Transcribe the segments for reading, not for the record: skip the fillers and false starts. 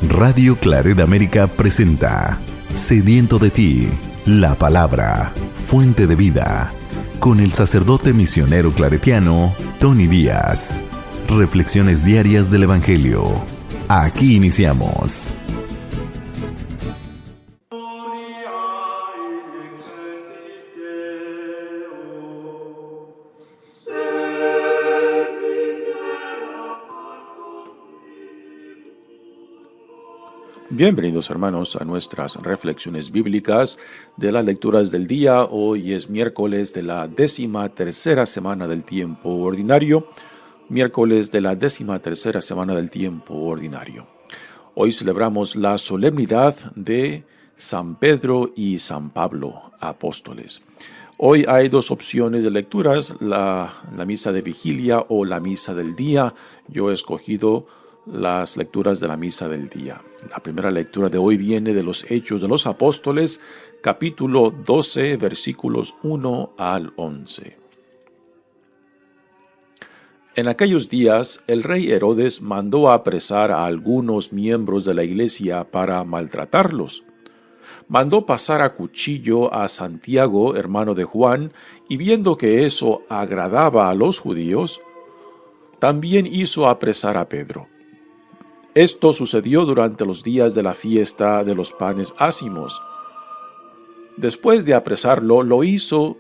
Radio Claret América presenta Sediento de ti, la palabra, fuente de vida, con el sacerdote misionero claretiano Tony Díaz. Reflexiones diarias del Evangelio. Aquí iniciamos. Bienvenidos, hermanos, a nuestras reflexiones bíblicas de las lecturas del día. Hoy es miércoles de la 13ª semana del tiempo ordinario. Hoy celebramos la solemnidad de San Pedro y San Pablo, apóstoles. Hoy hay dos opciones de lecturas, la misa de vigilia o la misa del día. Yo he escogido las lecturas de la misa del día. La primera lectura de hoy viene de los Hechos de los Apóstoles, capítulo 12, versículos 1 al 11. En aquellos días, el rey Herodes mandó apresar a algunos miembros de la iglesia para maltratarlos. Mandó pasar a cuchillo a Santiago, hermano de Juan, y viendo que eso agradaba a los judíos, también hizo apresar a Pedro. Esto sucedió durante los días de la fiesta de los panes ácimos. Después de apresarlo, lo hizo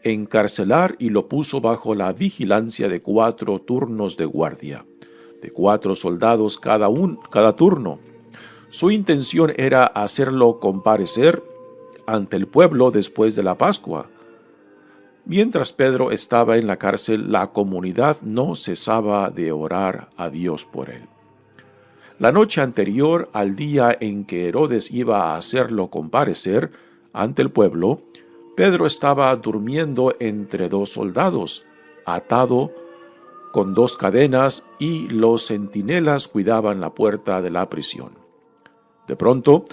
encarcelar y lo puso bajo la vigilancia de 4 turnos de guardia, de 4 soldados cada turno. Su intención era hacerlo comparecer ante el pueblo después de la Pascua. Mientras Pedro estaba en la cárcel, la comunidad no cesaba de orar a Dios por él. La noche anterior al día en que Herodes iba a hacerlo comparecer ante el pueblo, Pedro estaba durmiendo entre 2 soldados, atado con 2 cadenas, y los centinelas cuidaban la puerta de la prisión. De pronto,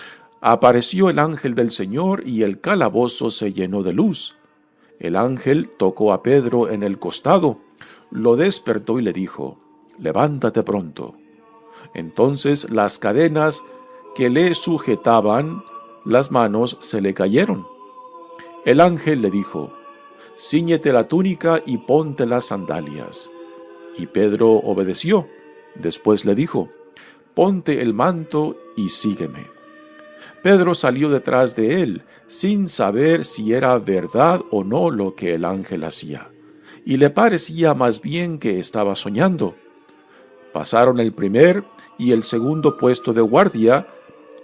apareció el ángel del Señor y el calabozo se llenó de luz. El ángel tocó a Pedro en el costado, lo despertó y le dijo: «Levántate pronto». Entonces las cadenas que le sujetaban las manos se le cayeron. El ángel le dijo: «Cíñete la túnica y ponte las sandalias». Y Pedro obedeció. Después le dijo: «Ponte el manto y sígueme». Pedro salió detrás de él, sin saber si era verdad o no lo que el ángel hacía, y le parecía más bien que estaba soñando. Pasaron el primer y el segundo puesto de guardia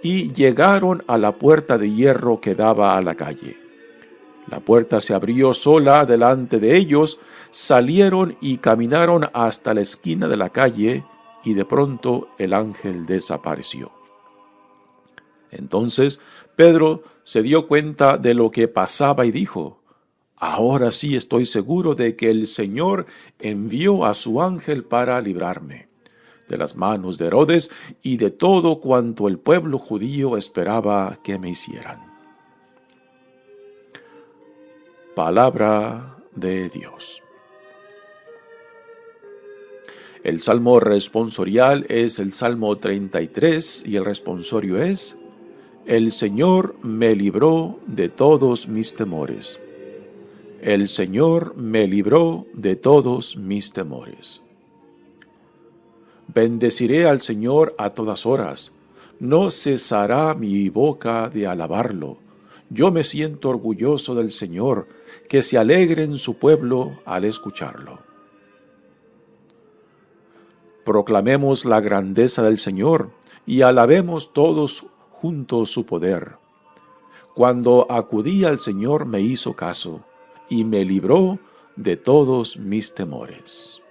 y llegaron a la puerta de hierro que daba a la calle. La puerta se abrió sola delante de ellos, salieron y caminaron hasta la esquina de la calle, y de pronto el ángel desapareció. Entonces Pedro se dio cuenta de lo que pasaba y dijo: «Ahora sí estoy seguro de que el Señor envió a su ángel para librarme de las manos de Herodes y de todo cuanto el pueblo judío esperaba que me hicieran». Palabra de Dios. El salmo responsorial es el Salmo 33 y el responsorio es: «El Señor me libró de todos mis temores». El Señor me libró de todos mis temores. Bendeciré al Señor a todas horas, no cesará mi boca de alabarlo. Yo me siento orgulloso del Señor, que se alegre en su pueblo al escucharlo. Proclamemos la grandeza del Señor y alabemos todos juntos su poder. Cuando acudí al Señor me hizo caso y me libró de todos mis temores.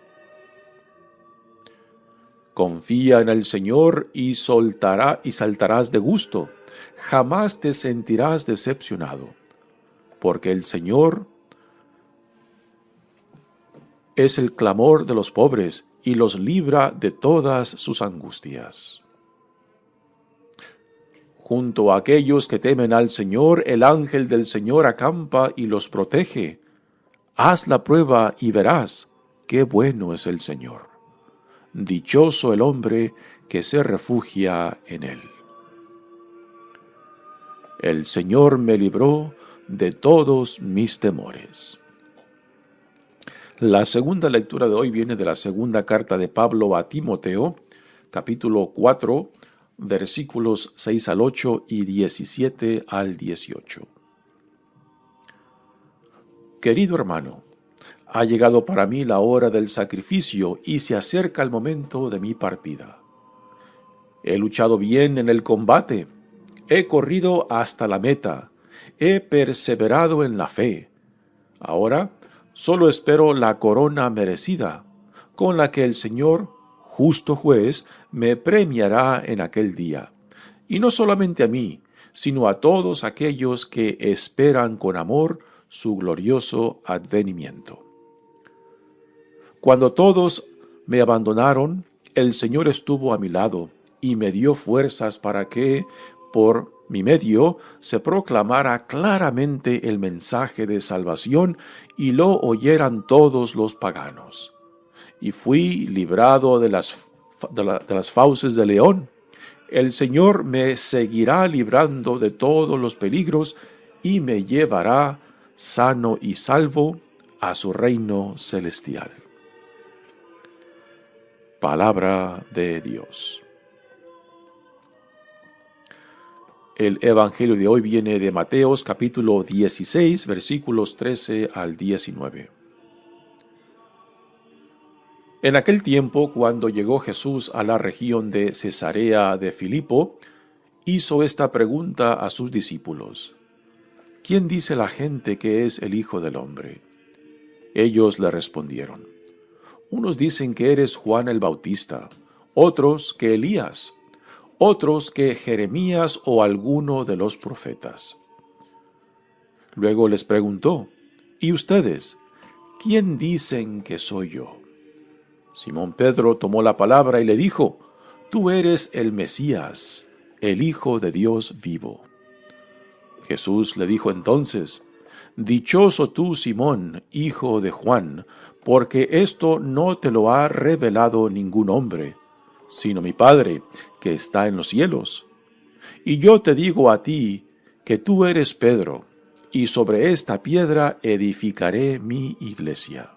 Confía en el Señor y saltarás de gusto. Jamás te sentirás decepcionado, porque el Señor es el clamor de los pobres y los libra de todas sus angustias. Junto a aquellos que temen al Señor, el ángel del Señor acampa y los protege. Haz la prueba y verás qué bueno es el Señor. Dichoso el hombre que se refugia en Él. El Señor me libró de todos mis temores. La segunda lectura de hoy viene de la segunda carta de Pablo a Timoteo, capítulo 4, versículos 6 al 8 y 17 al 18. Querido hermano, ha llegado para mí la hora del sacrificio y se acerca el momento de mi partida. He luchado bien en el combate, he corrido hasta la meta, he perseverado en la fe. Ahora solo espero la corona merecida, con la que el Señor, justo juez, me premiará en aquel día. Y no solamente a mí, sino a todos aquellos que esperan con amor su glorioso advenimiento. Cuando todos me abandonaron, el Señor estuvo a mi lado y me dio fuerzas para que, por mi medio, se proclamara claramente el mensaje de salvación y lo oyeran todos los paganos. Y fui librado de las fauces del león. El Señor me seguirá librando de todos los peligros y me llevará sano y salvo a su reino celestial. Palabra de Dios. El Evangelio de hoy viene de Mateos capítulo 16, versículos 13 al 19. En aquel tiempo, cuando llegó Jesús a la región de Cesarea de Filipo, hizo esta pregunta a sus discípulos: ¿Quién dice la gente que es el Hijo del Hombre? Ellos le respondieron: unos dicen que eres Juan el Bautista, otros que Elías, otros que Jeremías o alguno de los profetas. Luego les preguntó: ¿y ustedes? ¿Quién dicen que soy yo? Simón Pedro tomó la palabra y le dijo: Tú eres el Mesías, el Hijo de Dios vivo. Jesús le dijo entonces: Dichoso tú, Simón, hijo de Juan, porque esto no te lo ha revelado ningún hombre, sino mi Padre, que está en los cielos. Y yo te digo a ti que tú eres Pedro, y sobre esta piedra edificaré mi iglesia.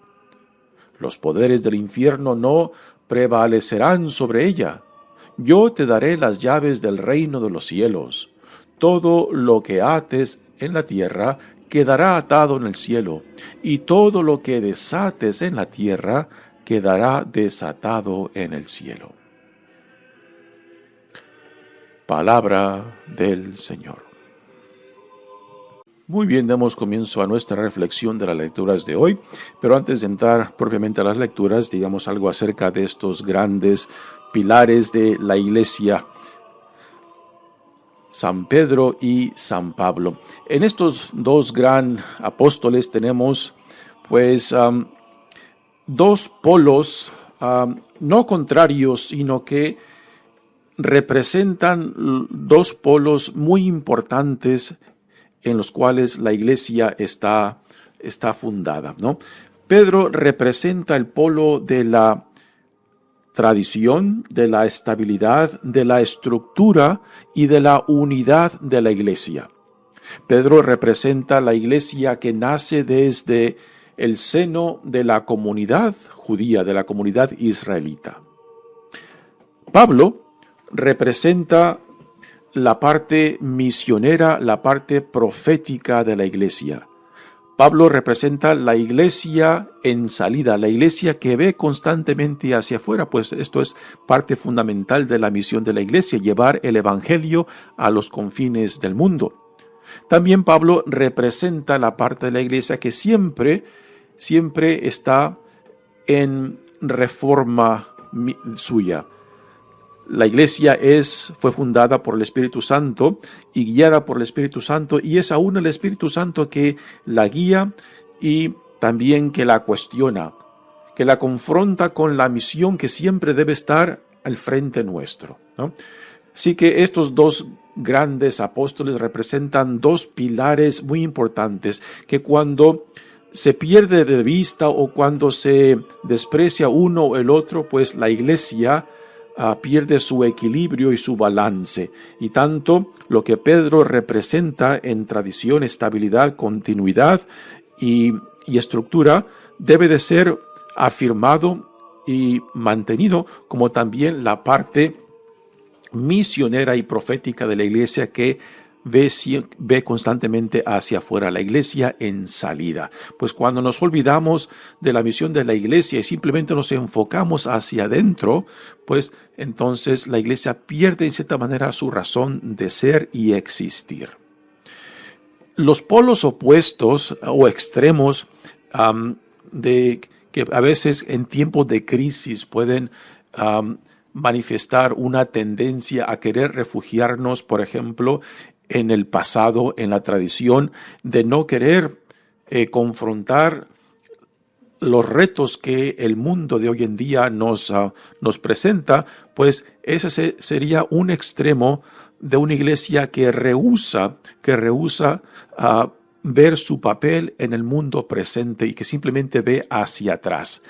Los poderes del infierno no prevalecerán sobre ella. Yo te daré las llaves del reino de los cielos. Todo lo que ates en la tierra quedará atado en el cielo, y todo lo que desates en la tierra quedará desatado en el cielo. Palabra del Señor. Muy bien, damos comienzo a nuestra reflexión de las lecturas de hoy, pero antes de entrar propiamente a las lecturas, digamos algo acerca de estos grandes pilares de la Iglesia, San Pedro y San Pablo. En estos dos gran apóstoles tenemos dos polos no contrarios, sino que representan dos polos muy importantes en los cuales la iglesia está fundada, ¿no? Pedro representa el polo de la tradición, de la estabilidad, de la estructura y de la unidad de la iglesia. Pedro representa la iglesia que nace desde el seno de la comunidad judía, de la comunidad israelita. Pablo representa la parte misionera, la parte profética de la iglesia. Pablo representa la iglesia en salida, la iglesia que ve constantemente hacia afuera, pues esto es parte fundamental de la misión de la iglesia, llevar el evangelio a los confines del mundo. También Pablo representa la parte de la iglesia que siempre está en reforma suya. La iglesia fue fundada por el Espíritu Santo y guiada por el Espíritu Santo, y es aún el Espíritu Santo que la guía y también que la cuestiona, que la confronta con la misión que siempre debe estar al frente nuestro, ¿no? Así que estos dos grandes apóstoles representan dos pilares muy importantes que cuando se pierde de vista o cuando se desprecia uno o el otro, pues la iglesia pierde su equilibrio y su balance. Y tanto lo que Pedro representa en tradición, estabilidad, continuidad y estructura debe de ser afirmado y mantenido, como también la parte misionera y profética de la iglesia que ve constantemente hacia afuera, la iglesia en salida. Pues cuando nos olvidamos de la misión de la iglesia y simplemente nos enfocamos hacia adentro, pues entonces la iglesia pierde en cierta manera su razón de ser y existir. Los polos opuestos o extremos que a veces en tiempos de crisis pueden manifestar una tendencia a querer refugiarnos, por ejemplo, en el pasado, en la tradición, de no querer confrontar los retos que el mundo de hoy en día nos presenta, pues ese sería un extremo de una iglesia que rehúsa ver su papel en el mundo presente y que simplemente ve hacia atrás.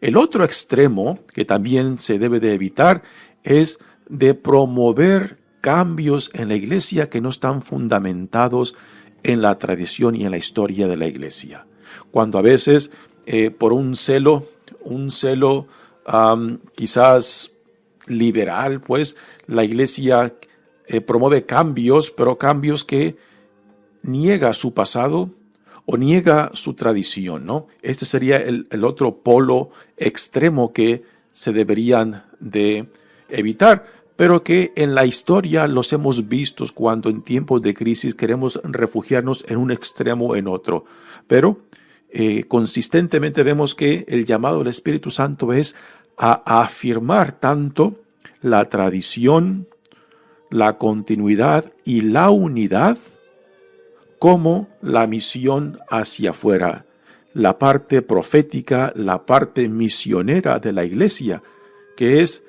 El otro extremo que también se debe de evitar es de promover cambios en la iglesia que no están fundamentados en la tradición y en la historia de la iglesia. Cuando a veces por un celo quizás liberal, pues la iglesia promueve cambios, pero cambios que niega su pasado o niega su tradición, ¿no? Este sería el otro polo extremo que se deberían de evitar, pero que en la historia los hemos visto cuando en tiempos de crisis queremos refugiarnos en un extremo o en otro. Pero consistentemente vemos que el llamado del Espíritu Santo es a afirmar tanto la tradición, la continuidad y la unidad como la misión hacia afuera, la parte profética, la parte misionera de la iglesia, que es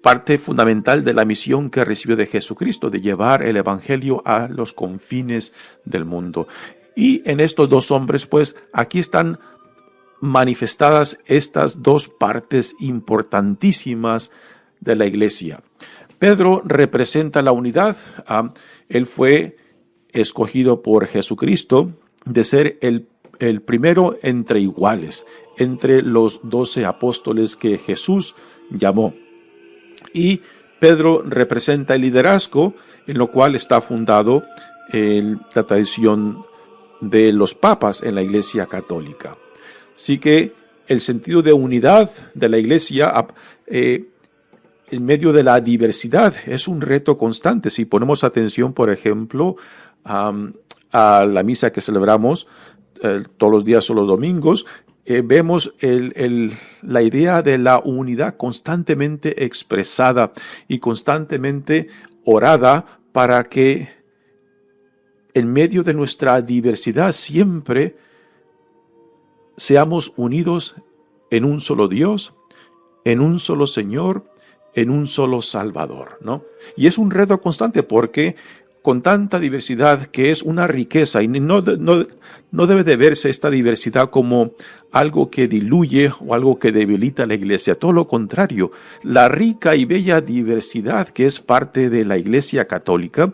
parte fundamental de la misión que recibió de Jesucristo, de llevar el evangelio a los confines del mundo. Y en estos dos hombres, pues, aquí están manifestadas estas dos partes importantísimas de la iglesia. Pedro representa la unidad. Él fue escogido por Jesucristo de ser el primero entre iguales, entre los 12 apóstoles que Jesús llamó. Y Pedro representa el liderazgo, en lo cual está fundado la tradición de los papas en la Iglesia Católica. Así que el sentido de unidad de la Iglesia en medio de la diversidad es un reto constante. Si ponemos atención, por ejemplo, a la misa que celebramos todos los días o los domingos, vemos la idea de la unidad constantemente expresada y constantemente orada para que en medio de nuestra diversidad siempre seamos unidos en un solo Dios, en un solo Señor, en un solo Salvador, ¿no? Y es un reto constante porque con tanta diversidad que es una riqueza y no debe de verse esta diversidad como algo que diluye o algo que debilita a la iglesia. Todo lo contrario, la rica y bella diversidad que es parte de la Iglesia Católica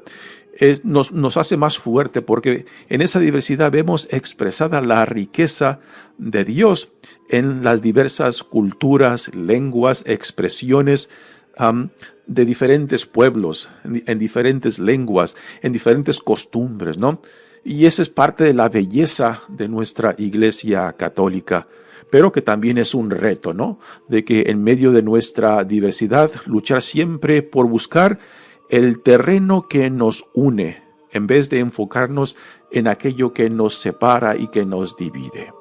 nos hace más fuerte porque en esa diversidad vemos expresada la riqueza de Dios en las diversas culturas, lenguas, expresiones de diferentes pueblos, en diferentes lenguas, en diferentes costumbres, ¿no? Y esa es parte de la belleza de nuestra Iglesia Católica, pero que también es un reto, ¿no? De que en medio de nuestra diversidad, luchar siempre por buscar el terreno que nos une, en vez de enfocarnos en aquello que nos separa y que nos divide.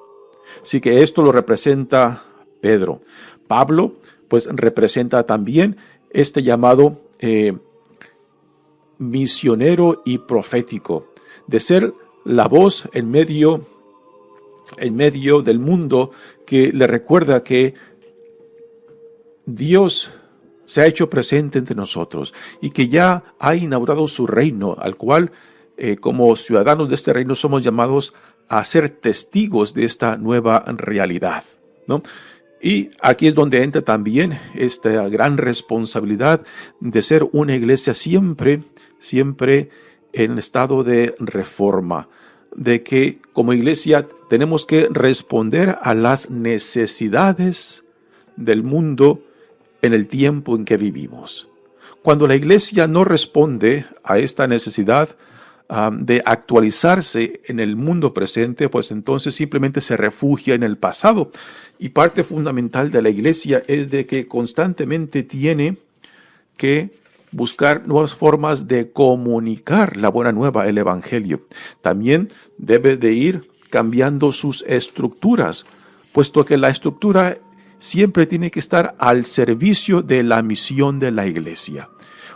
Así que esto lo representa Pedro. Pablo, pues representa también este llamado misionero y profético, de ser la voz en medio del mundo que le recuerda que Dios se ha hecho presente entre nosotros y que ya ha inaugurado su reino, al cual como ciudadanos de este reino somos llamados a ser testigos de esta nueva realidad, ¿no? Y aquí es donde entra también esta gran responsabilidad de ser una iglesia siempre en estado de reforma, de que como iglesia tenemos que responder a las necesidades del mundo en el tiempo en que vivimos. Cuando la iglesia no responde a esta necesidad de actualizarse en el mundo presente, pues entonces simplemente se refugia en el pasado. Y parte fundamental de la iglesia es de que constantemente tiene que buscar nuevas formas de comunicar la buena nueva, el evangelio. También debe de ir cambiando sus estructuras, puesto que la estructura siempre tiene que estar al servicio de la misión de la iglesia.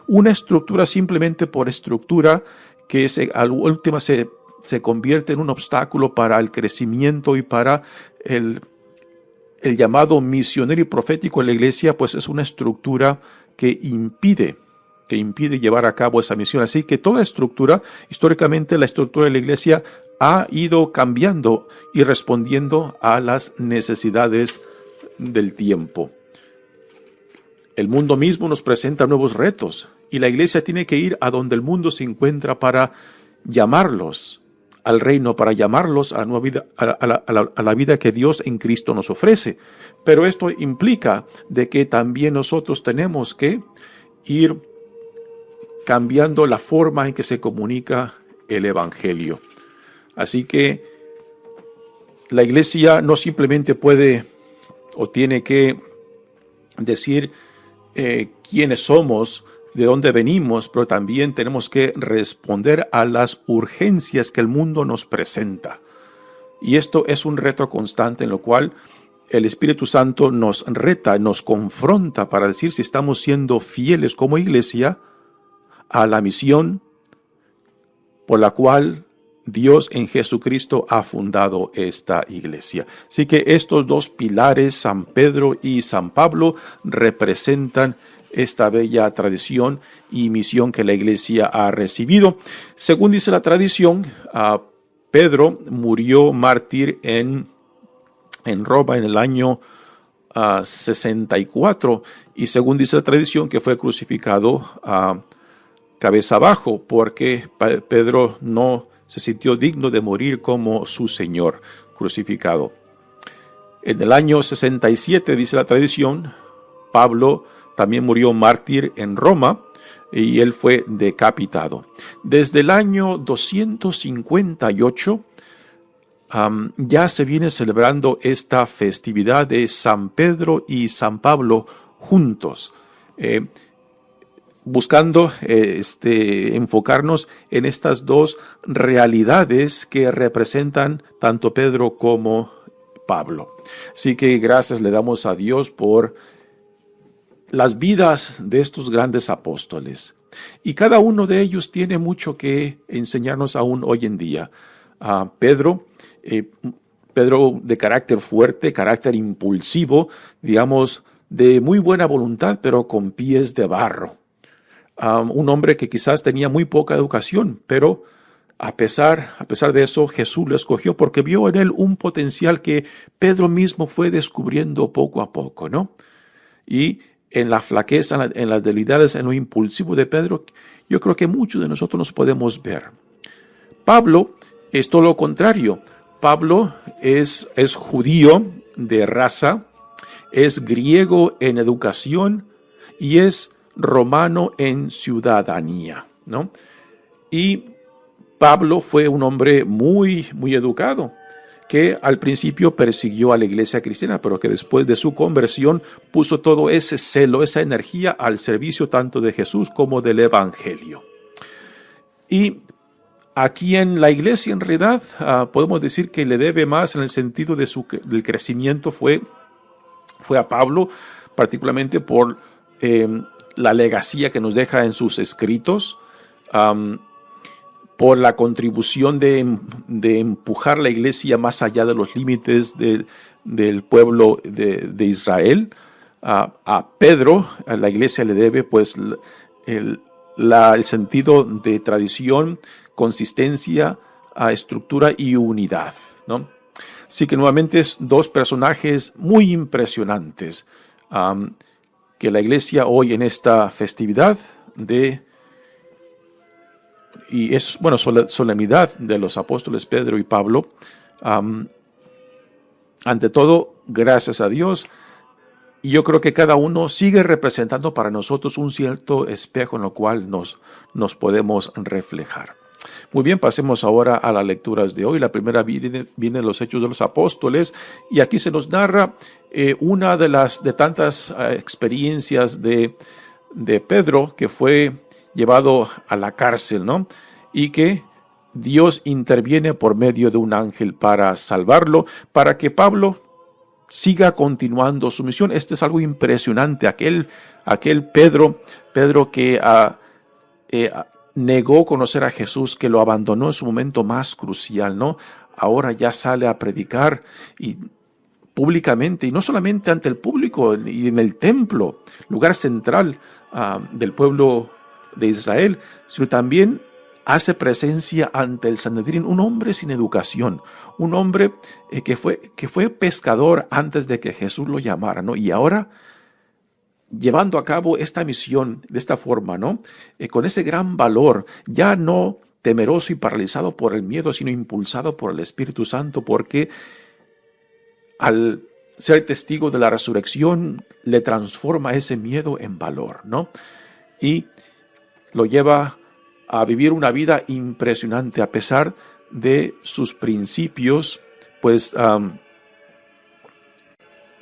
Una estructura simplemente por estructura que a la última se convierte en un obstáculo para el crecimiento y para el llamado misionero y profético en la iglesia, pues es una estructura que impide llevar a cabo esa misión. Así que toda estructura, históricamente la estructura de la iglesia ha ido cambiando y respondiendo a las necesidades del tiempo. El mundo mismo nos presenta nuevos retos y la iglesia tiene que ir a donde el mundo se encuentra para llamarlos al reino, para llamarlos a la nueva vida, a la vida que Dios en Cristo nos ofrece. Pero esto implica de que también nosotros tenemos que ir cambiando la forma en que se comunica el evangelio. Así que la iglesia no simplemente puede o tiene que decir quiénes somos, de dónde venimos, pero también tenemos que responder a las urgencias que el mundo nos presenta. Y esto es un reto constante en lo cual el Espíritu Santo nos reta, nos confronta para decir si estamos siendo fieles como iglesia a la misión por la cual Dios en Jesucristo ha fundado esta iglesia. Así que estos dos pilares, San Pedro y San Pablo, representan esta bella tradición y misión que la iglesia ha recibido. Según dice la tradición, Pedro murió mártir en Roma en el año 64, y según dice la tradición que fue crucificado cabeza abajo porque Pedro no se sintió digno de morir como su Señor crucificado. En el año 67, dice la tradición, Pablo también murió mártir en Roma y él fue decapitado. Desde el año 258 ya se viene celebrando esta festividad de San Pedro y San Pablo juntos, buscando enfocarnos en estas dos realidades que representan tanto Pedro como Pablo. Así que gracias le damos a Dios por las vidas de estos grandes apóstoles. Y cada uno de ellos tiene mucho que enseñarnos aún hoy en día. Pedro de carácter fuerte, carácter impulsivo, digamos, de muy buena voluntad, pero con pies de barro. Un hombre que quizás tenía muy poca educación, pero a pesar de eso, Jesús lo escogió porque vio en él un potencial que Pedro mismo fue descubriendo poco a poco, ¿no? Y en la flaqueza, en las debilidades, en lo impulsivo de Pedro, yo creo que muchos de nosotros nos podemos ver. Pablo es todo lo contrario. Pablo es judío de raza, es griego en educación y es romano en ciudadanía, ¿no? Y Pablo fue un hombre muy, muy educado, que al principio persiguió a la iglesia cristiana, pero que después de su conversión puso todo ese celo, esa energía al servicio tanto de Jesús como del evangelio. Y aquí en la iglesia, en realidad, podemos decir que le debe más en el sentido del crecimiento fue a Pablo, particularmente por la legacía que nos deja en sus escritos, por la contribución de empujar la iglesia más allá de los límites del pueblo de Israel. A Pedro, a la iglesia le debe pues el sentido de tradición, consistencia, estructura y unidad, ¿no? Sí que nuevamente es dos personajes muy impresionantes que la iglesia hoy en esta festividad y es, bueno, solemnidad de los apóstoles Pedro y Pablo. Ante todo, gracias a Dios. Y yo creo que cada uno sigue representando para nosotros un cierto espejo en lo cual nos podemos reflejar. Muy bien, pasemos ahora a las lecturas de hoy. La primera viene de los Hechos de los Apóstoles y aquí se nos narra una de tantas experiencias de Pedro, que fue llevado a la cárcel, ¿no? Y que Dios interviene por medio de un ángel para salvarlo, para que Pablo siga continuando su misión. Este es algo impresionante. Aquel Pedro que negó conocer a Jesús, que lo abandonó en su momento más crucial, ¿no? Ahora ya sale a predicar y públicamente, y no solamente ante el público y en el templo, lugar central del pueblo de Israel, sino también hace presencia ante el Sanedrín, un hombre sin educación, un hombre que fue pescador antes de que Jesús lo llamara, ¿no? Y ahora llevando a cabo esta misión de esta forma, ¿no? Con ese gran valor, ya no temeroso y paralizado por el miedo, sino impulsado por el Espíritu Santo, porque al ser testigo de la resurrección le transforma ese miedo en valor, ¿no? Y lo lleva a vivir una vida impresionante a pesar de sus principios, pues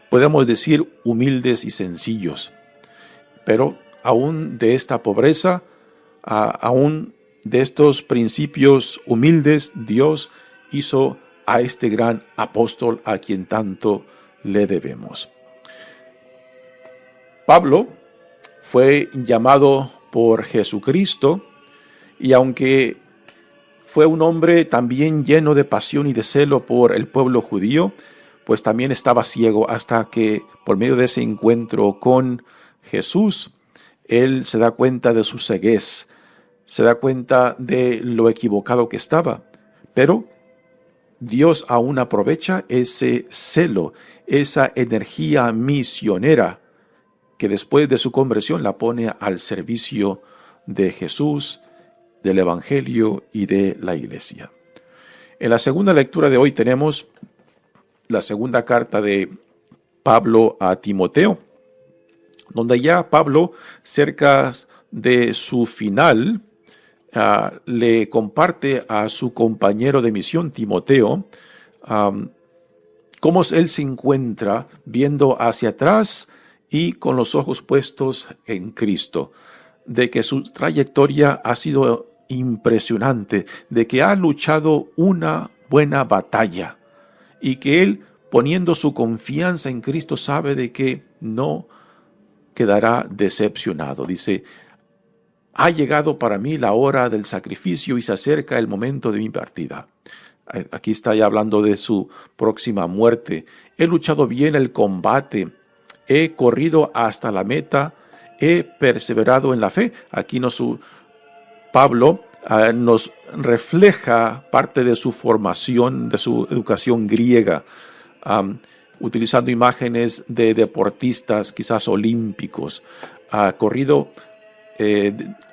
podemos decir humildes y sencillos. Pero aún de esta pobreza, aún de estos principios humildes, Dios hizo a este gran apóstol a quien tanto le debemos. Pablo fue llamado por Jesucristo y aunque fue un hombre también lleno de pasión y de celo por el pueblo judío, pues también estaba ciego hasta que por medio de ese encuentro con Jesús, él se da cuenta de su ceguez, se da cuenta de lo equivocado que estaba, pero Dios aún aprovecha ese celo, esa energía misionera que después de su conversión la pone al servicio de Jesús, del Evangelio y de la Iglesia. En la segunda lectura de hoy tenemos la segunda carta de Pablo a Timoteo, donde ya Pablo, cerca de su final, le comparte a su compañero de misión, Timoteo, cómo él se encuentra viendo hacia atrás y con los ojos puestos en Cristo, de que su trayectoria ha sido impresionante, de que ha luchado una buena batalla y que él, poniendo su confianza en Cristo, sabe de que no quedará decepcionado. Dice, ha llegado para mí la hora del sacrificio y se acerca el momento de mi partida. Aquí está ya hablando de su próxima muerte. He luchado bien el combate, he corrido hasta la meta, he perseverado en la fe. Aquí Pablo nos refleja parte de su formación, de su educación griega, utilizando imágenes de deportistas quizás olímpicos. Ha corrido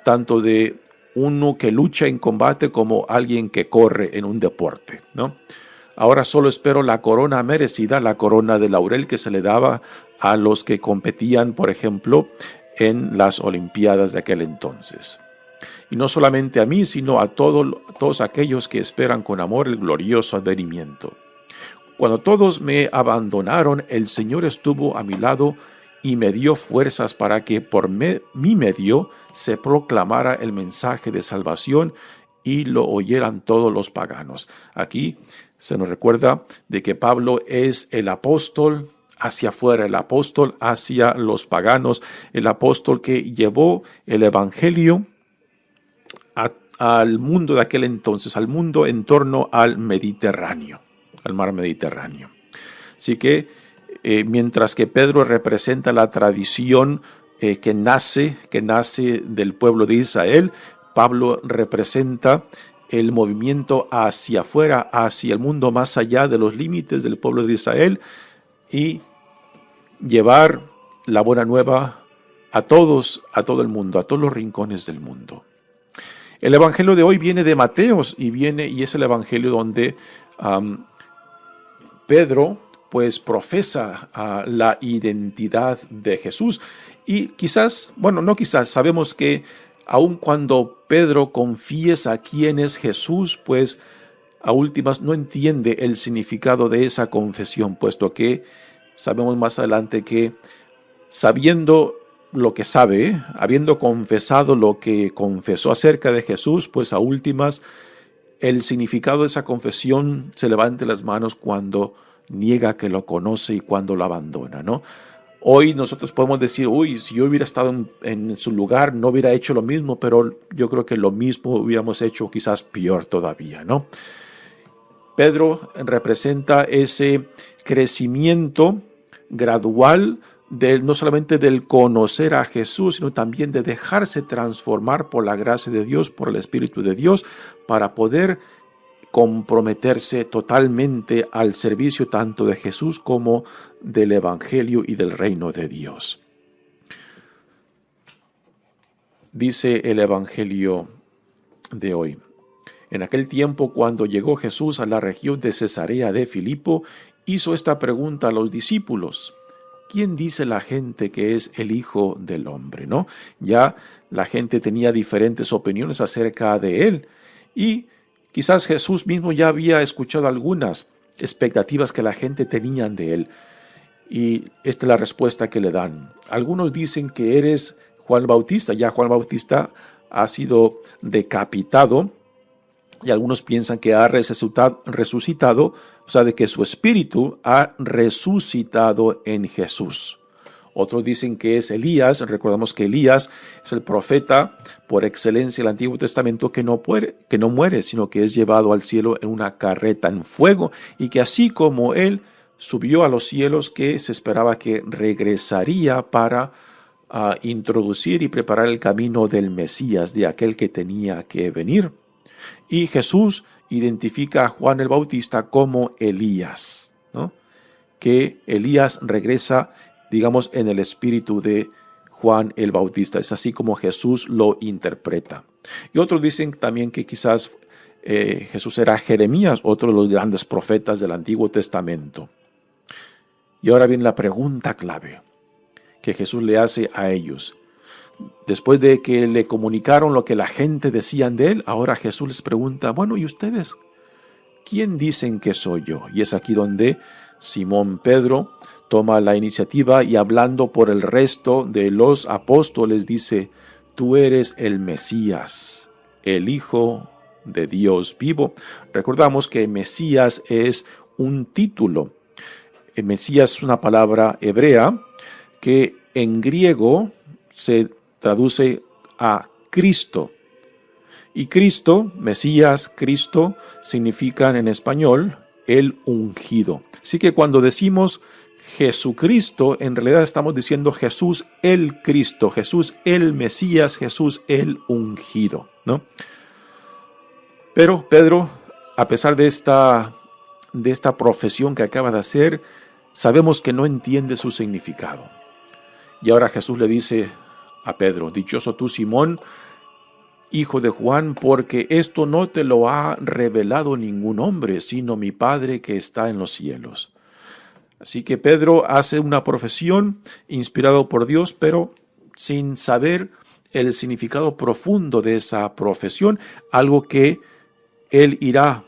tanto de uno que lucha en combate como alguien que corre en un deporte, ¿no? Ahora solo espero la corona merecida, la corona de laurel que se le daba a los que competían, por ejemplo, en las Olimpiadas de aquel entonces. Y no solamente a mí, sino a todos aquellos que esperan con amor el glorioso advenimiento. Cuando todos me abandonaron, el Señor estuvo a mi lado y me dio fuerzas para que por mi medio se proclamara el mensaje de salvación y lo oyeran todos los paganos. Aquí se nos recuerda de que Pablo es el apóstol hacia afuera, el apóstol hacia los paganos, el apóstol que llevó el evangelio al mundo de aquel entonces, al mundo en torno al Mediterráneo, al mar Mediterráneo. Así que mientras que Pedro representa la tradición que nace del pueblo de Israel, Pablo representa el movimiento hacia afuera, hacia el mundo más allá de los límites del pueblo de Israel y llevar la buena nueva a todos, a todo el mundo, a todos los rincones del mundo. El evangelio de hoy viene de Mateos y es el evangelio donde Pedro pues profesa la identidad de Jesús. Y quizás, bueno, no quizás, sabemos que aun cuando Pedro confiesa quién es Jesús, pues a últimas no entiende el significado de esa confesión, puesto que sabemos más adelante que sabiendo lo que sabe, habiendo confesado lo que confesó acerca de Jesús, pues a últimas el significado de esa confesión se levanta las manos cuando niega que lo conoce y cuando lo abandona, ¿no? Hoy nosotros podemos decir, uy, si yo hubiera estado en su lugar, no hubiera hecho lo mismo, pero yo creo que lo mismo hubiéramos hecho, quizás peor todavía, ¿no? Pedro representa ese crecimiento gradual no solamente del conocer a Jesús, sino también de dejarse transformar por la gracia de Dios, por el Espíritu de Dios, para poder comprometerse totalmente al servicio tanto de Jesús como del Evangelio y del reino de Dios. Dice el Evangelio de hoy: en aquel tiempo, cuando llegó Jesús a la región de Cesarea de Filipo, hizo esta pregunta a los discípulos: ¿quién dice la gente que es el Hijo del Hombre? ¿No? Ya la gente tenía diferentes opiniones acerca de él y quizás Jesús mismo ya había escuchado algunas expectativas que la gente tenía de él. Y esta es la respuesta que le dan. Algunos dicen que eres Juan Bautista. Ya Juan Bautista ha sido decapitado y algunos piensan que ha resucitado, o sea, de que su espíritu ha resucitado en Jesús. Otros dicen que es Elías. Recordamos que Elías es el profeta por excelencia del Antiguo Testamento que no muere, sino que es llevado al cielo en una carreta en fuego, y que así como él subió a los cielos, que se esperaba que regresaría para introducir y preparar el camino del Mesías, de aquel que tenía que venir. Y Jesús identifica a Juan el Bautista como Elías, ¿no? Que Elías regresa, digamos, en el espíritu de Juan el Bautista. Es así como Jesús lo interpreta. Y otros dicen también que quizás Jesús era Jeremías, otro de los grandes profetas del Antiguo Testamento. Y ahora viene la pregunta clave que Jesús le hace a ellos. Después de que le comunicaron lo que la gente decía de él, ahora Jesús les pregunta: bueno, ¿y ustedes? ¿Quién dicen que soy yo? Y es aquí donde Simón Pedro toma la iniciativa y, hablando por el resto de los apóstoles, dice: tú eres el Mesías, el Hijo de Dios vivo. Recordamos que Mesías es un título. El Mesías es una palabra hebrea que en griego se traduce a Cristo. Y Cristo, Mesías, Cristo, significan en español el ungido. Así que cuando decimos Jesucristo, en realidad estamos diciendo Jesús el Cristo, Jesús el Mesías, Jesús el ungido, ¿no? Pero Pedro, a pesar de esta profesión que acaba de hacer, sabemos que no entiende su significado. Y ahora Jesús le dice a Pedro: dichoso tú, Simón, hijo de Juan, porque esto no te lo ha revelado ningún hombre, sino mi Padre que está en los cielos. Así que Pedro hace una profesión inspirado por Dios, pero sin saber el significado profundo de esa profesión, algo que él irá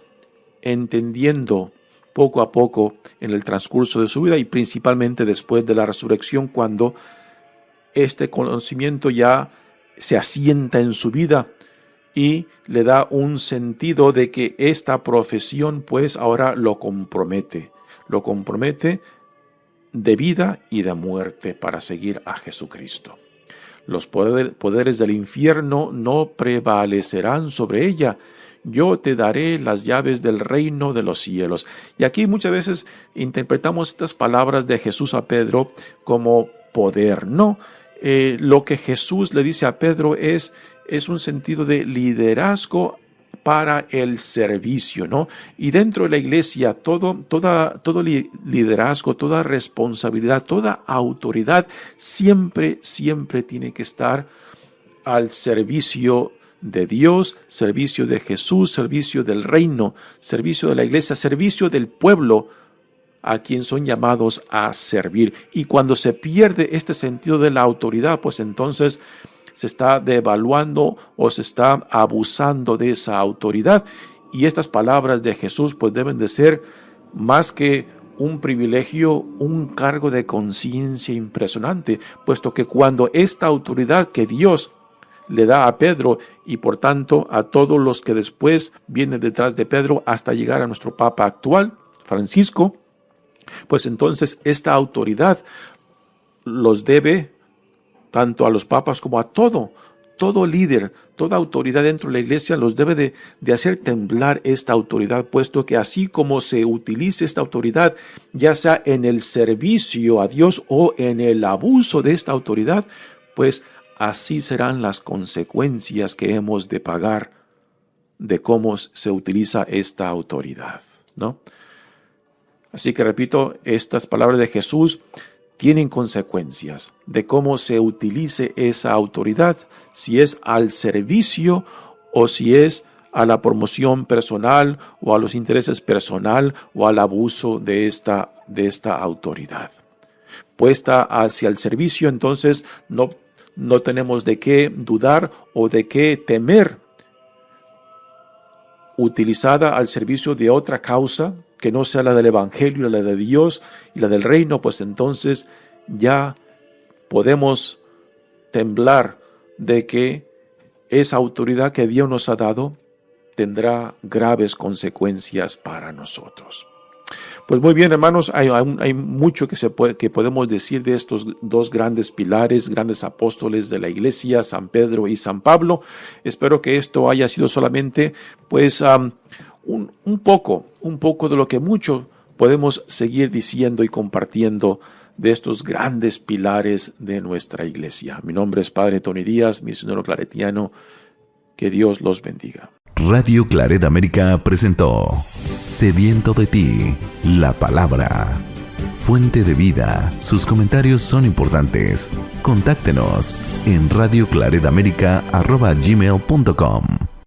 entendiendo poco a poco en el transcurso de su vida, y principalmente después de la resurrección, cuando este conocimiento ya se asienta en su vida y le da un sentido de que esta profesión pues ahora lo compromete de vida y de muerte para seguir a Jesucristo. Los poderes del infierno no prevalecerán sobre ella. Yo te daré las llaves del reino de los cielos. Y aquí muchas veces interpretamos estas palabras de Jesús a Pedro como poder. No, lo que Jesús le dice a Pedro es un sentido de liderazgo para el servicio, ¿no? Y dentro de la iglesia, todo liderazgo, toda responsabilidad, toda autoridad, siempre tiene que estar al servicio de Dios, servicio de Jesús, servicio del reino, servicio de la iglesia, servicio del pueblo a quien son llamados a servir. Y cuando se pierde este sentido de la autoridad, pues entonces se está devaluando o se está abusando de esa autoridad. Y estas palabras de Jesús pues deben de ser más que un privilegio, un cargo de conciencia impresionante, puesto que cuando esta autoridad que Dios le da a Pedro y por tanto a todos los que después vienen detrás de Pedro hasta llegar a nuestro Papa actual, Francisco, pues entonces esta autoridad los debe tanto a los papas como a todo líder, toda autoridad dentro de la iglesia los debe de hacer temblar esta autoridad, puesto que así como se utilice esta autoridad, ya sea en el servicio a Dios o en el abuso de esta autoridad, pues así serán las consecuencias que hemos de pagar de cómo se utiliza esta autoridad, ¿no? Así que repito, estas palabras de Jesús tienen consecuencias de cómo se utilice esa autoridad, si es al servicio o si es a la promoción personal o a los intereses personal o al abuso de esta autoridad. Puesta hacia el servicio, entonces no tenemos de qué dudar o de qué temer. Utilizada al servicio de otra causa, que no sea la del Evangelio, la de Dios y la del reino, pues entonces ya podemos temblar de que esa autoridad que Dios nos ha dado tendrá graves consecuencias para nosotros. Pues muy bien, hermanos, hay mucho que podemos decir de estos dos grandes pilares, grandes apóstoles de la iglesia, San Pedro y San Pablo. Espero que esto haya sido solamente pues un poco de lo que mucho podemos seguir diciendo y compartiendo de estos grandes pilares de nuestra iglesia. Mi nombre es Padre Tony Díaz, misionero claretiano. Que Dios los bendiga. Radio Claret América presentó Sediento de ti, la palabra. Fuente de vida. Sus comentarios son importantes. Contáctenos en radioclaretamerica@gmail.com.